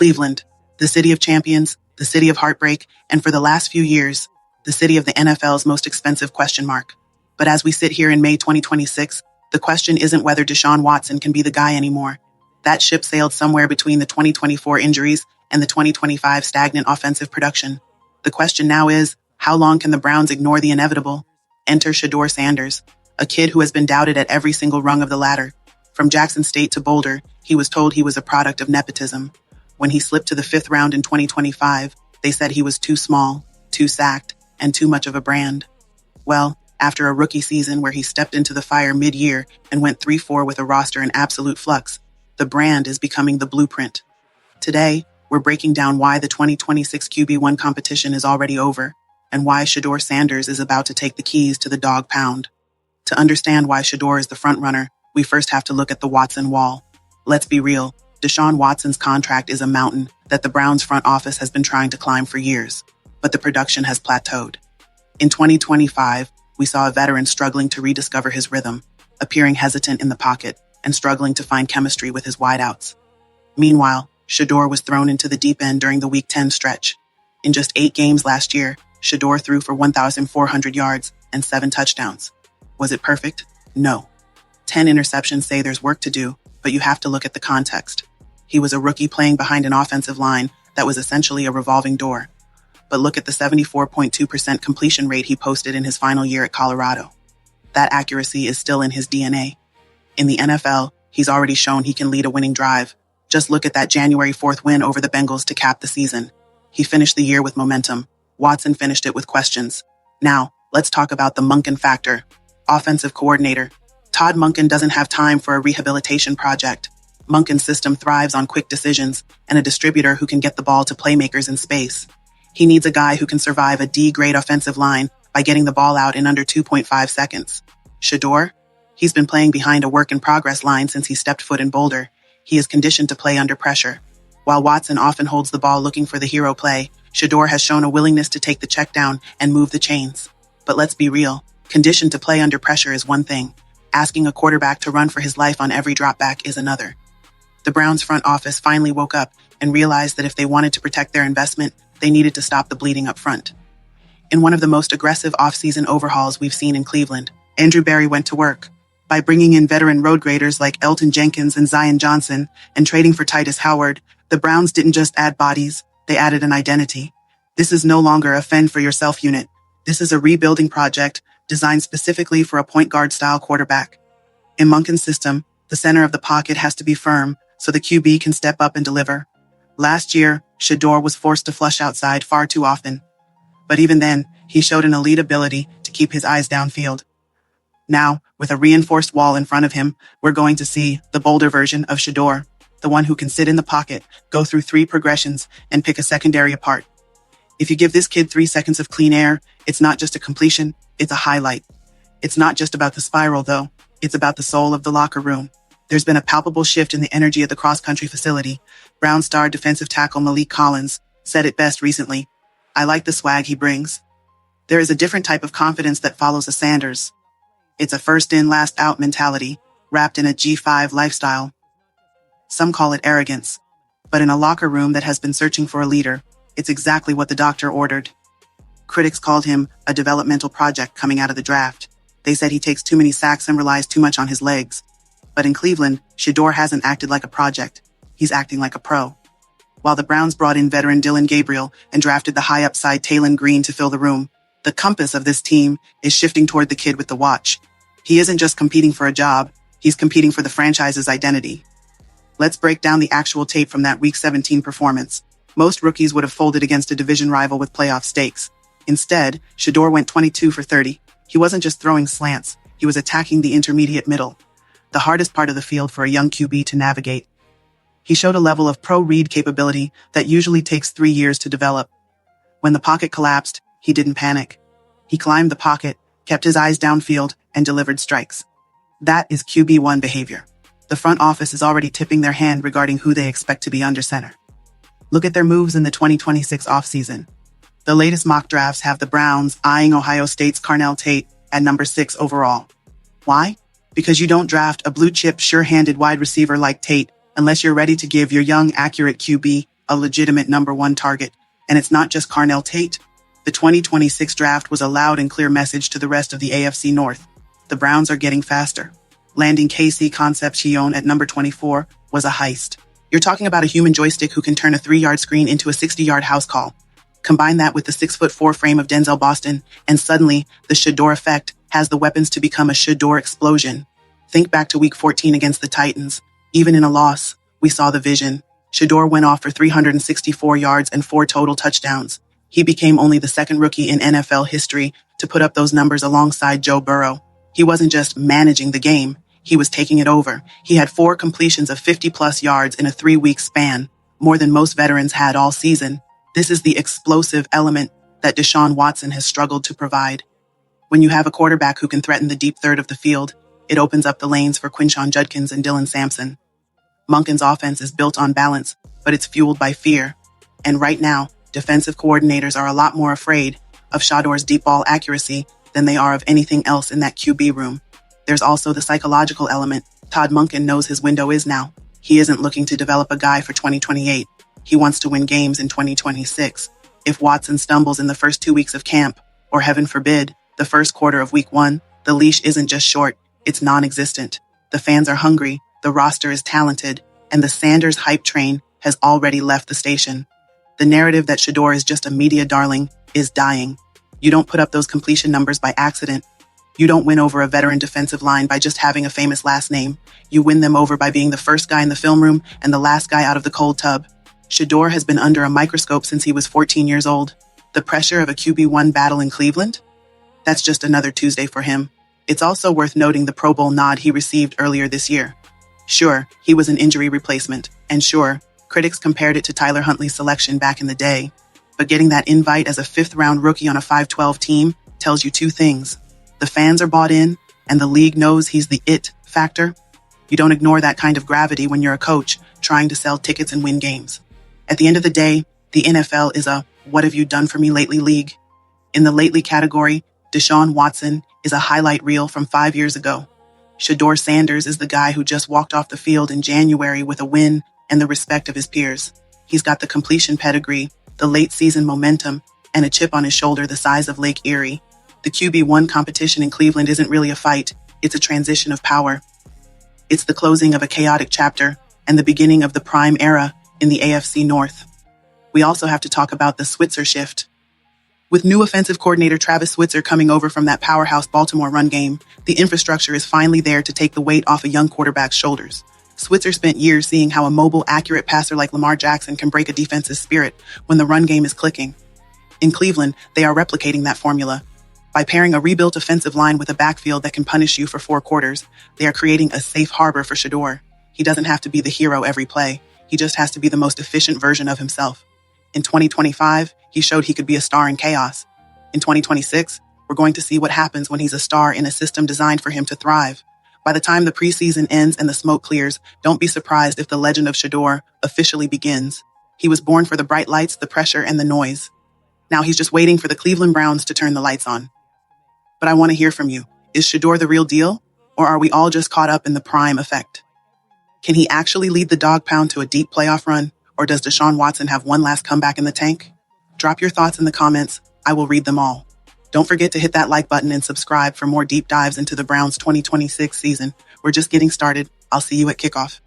Cleveland, the city of champions, the city of heartbreak, and for the last few years, the city of the NFL's most expensive question mark. But as we sit here in May 2026, the question isn't whether Deshaun Watson can be the guy anymore. That ship sailed somewhere between the 2024 injuries and the 2025 stagnant offensive production. The question now is, how long can the Browns ignore the inevitable? Enter Shedeur Sanders, a kid who has been doubted at every single rung of the ladder. From Jackson State to Boulder, he was told he was a product of nepotism. When he slipped to the 5th round in 2025, they said he was too small, too sacked, and too much of a brand. Well, after a rookie season where he stepped into the fire mid-year and went 3-4 with a roster in absolute flux, the brand is becoming the blueprint. Today, we're breaking down why the 2026 QB1 competition is already over and why Shedeur Sanders is about to take the keys to the dog pound. To understand why Shedeur is the frontrunner, we first have to look at the Watson wall. Let's be real, Deshaun Watson's contract is a mountain that the Browns front office has been trying to climb for years, but the production has plateaued. In 2025, we saw a veteran struggling to rediscover his rhythm, appearing hesitant in the pocket and struggling to find chemistry with his wideouts. Meanwhile, Shedeur was thrown into the deep end during the Week 10 stretch. In just 8 games last year, Shedeur threw for 1,400 yards and 7 touchdowns. Was it perfect? No. 10 interceptions say there's work to do, but you have to look at the context. He was a rookie playing behind an offensive line that was essentially a revolving door. But look at the 74.2% completion rate he posted in his final year at Colorado. That accuracy is still in his DNA. In the NFL, he's already shown he can lead a winning drive. Just look at that January 4th win over the Bengals to cap the season. He finished the year with momentum. Watson finished it with questions. Now, let's talk about the Monken factor. Offensive coordinator. Todd Monken doesn't have time for a rehabilitation project. Monken's system thrives on quick decisions and a distributor who can get the ball to playmakers in space. He needs a guy who can survive a D-grade offensive line by getting the ball out in under 2.5 seconds. Shedeur? He's been playing behind a work-in-progress line since he stepped foot in Boulder. He is conditioned to play under pressure. While Watson often holds the ball looking for the hero play, Shedeur has shown a willingness to take the check down and move the chains. But let's be real, conditioned to play under pressure is one thing. Asking a quarterback to run for his life on every dropback is another. The Browns front office finally woke up and realized that if they wanted to protect their investment, they needed to stop the bleeding up front. In one of the most aggressive offseason overhauls we've seen in Cleveland, Andrew Berry went to work. By bringing in veteran road graders like Elton Jenkins and Zion Johnson and trading for Titus Howard, the Browns didn't just add bodies, they added an identity. This is no longer a fend-for-yourself unit. This is a rebuilding project designed specifically for a point guard-style quarterback. In Monken's system, the center of the pocket has to be firm so the QB can step up and deliver. Last year, Shedeur was forced to flush outside far too often. But even then, he showed an elite ability to keep his eyes downfield. Now, with a reinforced wall in front of him, we're going to see the bolder version of Shedeur, the one who can sit in the pocket, go through 3 progressions, and pick a secondary apart. If you give this kid 3 seconds of clean air, it's not just a completion, it's a highlight. It's not just about the spiral, though. It's about the soul of the locker room. There's been a palpable shift in the energy of the cross-country facility. Brown star defensive tackle Malik Collins said it best recently. I like the swag he brings. There is a different type of confidence that follows a Sanders. It's a first-in, last-out mentality, wrapped in a G5 lifestyle. Some call it arrogance. But in a locker room that has been searching for a leader, it's exactly what the doctor ordered. Critics called him a developmental project coming out of the draft. They said he takes too many sacks and relies too much on his legs. But in Cleveland, Shedeur hasn't acted like a project. He's acting like a pro. While the Browns brought in veteran Dillon Gabriel and drafted the high-upside Taylon Green to fill the room, the compass of this team is shifting toward the kid with the watch. He isn't just competing for a job, he's competing for the franchise's identity. Let's break down the actual tape from that Week 17 performance. Most rookies would have folded against a division rival with playoff stakes. Instead, Shedeur went 22 for 30. He wasn't just throwing slants, he was attacking the intermediate middle, the hardest part of the field for a young QB to navigate. He showed a level of pro-read capability that usually takes 3 years to develop. When the pocket collapsed, he didn't panic. He climbed the pocket, kept his eyes downfield, and delivered strikes. That is QB1 behavior. The front office is already tipping their hand regarding who they expect to be under center. Look at their moves in the 2026 offseason. The latest mock drafts have the Browns eyeing Ohio State's Carnell Tate at number 6 overall. Why? Because you don't draft a blue-chip, sure-handed wide receiver like Tate unless you're ready to give your young, accurate QB a legitimate number one target. And it's not just Carnell Tate. The 2026 draft was a loud and clear message to the rest of the AFC North. The Browns are getting faster. Landing KC Concepcion at number 24 was a heist. You're talking about a human joystick who can turn a 3-yard screen into a 60-yard house call. Combine that with the 6'4" frame of Denzel Boston, and suddenly the Shedeur effect has the weapons to become a Shedeur explosion. Think back to Week 14 against the Titans. Even in a loss, we saw the vision. Shedeur went off for 364 yards and 4 total touchdowns. He became only the second rookie in NFL history to put up those numbers alongside Joe Burrow. He wasn't just managing the game, he was taking it over. He had 4 completions of 50-plus yards in a 3-week span, more than most veterans had all season. This is the explosive element that Deshaun Watson has struggled to provide. When you have a quarterback who can threaten the deep third of the field, it opens up the lanes for Quinshon Judkins and Dylan Sampson. Monken's offense is built on balance, but it's fueled by fear. And right now, defensive coordinators are a lot more afraid of Shedeur's deep ball accuracy than they are of anything else in that QB room. There's also the psychological element. Todd Monken knows his window is now. He isn't looking to develop a guy for 2028. He wants to win games in 2026. If Watson stumbles in the first 2 weeks of camp, or heaven forbid, the first quarter of Week 1, the leash isn't just short, it's non-existent. The fans are hungry, the roster is talented, and the Sanders hype train has already left the station. The narrative that Shedeur is just a media darling is dying. You don't put up those completion numbers by accident. You don't win over a veteran defensive line by just having a famous last name. You win them over by being the first guy in the film room and the last guy out of the cold tub. Shedeur has been under a microscope since he was 14 years old. The pressure of a QB1 battle in Cleveland? That's just another Tuesday for him. It's also worth noting the Pro Bowl nod he received earlier this year. Sure, he was an injury replacement, and sure, critics compared it to Tyler Huntley's selection back in the day. But getting that invite as a 5th-round rookie on a 5-12 team tells you 2 things. The fans are bought in, and the league knows he's the it factor. You don't ignore that kind of gravity when you're a coach trying to sell tickets and win games. At the end of the day, the NFL is a what have you done for me lately league. In the lately category, Deshaun Watson is a highlight reel from 5 years ago. Shedeur Sanders is the guy who just walked off the field in January with a win and the respect of his peers. He's got the completion pedigree, the late season momentum, and a chip on his shoulder the size of Lake Erie. The QB1 competition in Cleveland isn't really a fight, it's a transition of power. It's the closing of a chaotic chapter and the beginning of the prime era in the AFC North. We also have to talk about the Switzer shift. With new offensive coordinator Travis Switzer coming over from that powerhouse Baltimore run game, the infrastructure is finally there to take the weight off a young quarterback's shoulders. Switzer spent years seeing how a mobile, accurate passer like Lamar Jackson can break a defense's spirit when the run game is clicking. In Cleveland, they are replicating that formula. By pairing a rebuilt offensive line with a backfield that can punish you for 4 quarters, they are creating a safe harbor for Shedeur. He doesn't have to be the hero every play. He just has to be the most efficient version of himself. In 2025, he showed he could be a star in chaos. In 2026, we're going to see what happens when he's a star in a system designed for him to thrive. By the time the preseason ends and the smoke clears, don't be surprised if the legend of Shedeur officially begins. He was born for the bright lights, the pressure, and the noise. Now he's just waiting for the Cleveland Browns to turn the lights on. But I want to hear from you. Is Shedeur the real deal? Or are we all just caught up in the prime effect? Can he actually lead the dog pound to a deep playoff run? Or does Deshaun Watson have one last comeback in the tank? Drop your thoughts in the comments. I will read them all. Don't forget to hit that like button and subscribe for more deep dives into the Browns' 2026 season. We're just getting started. I'll see you at kickoff.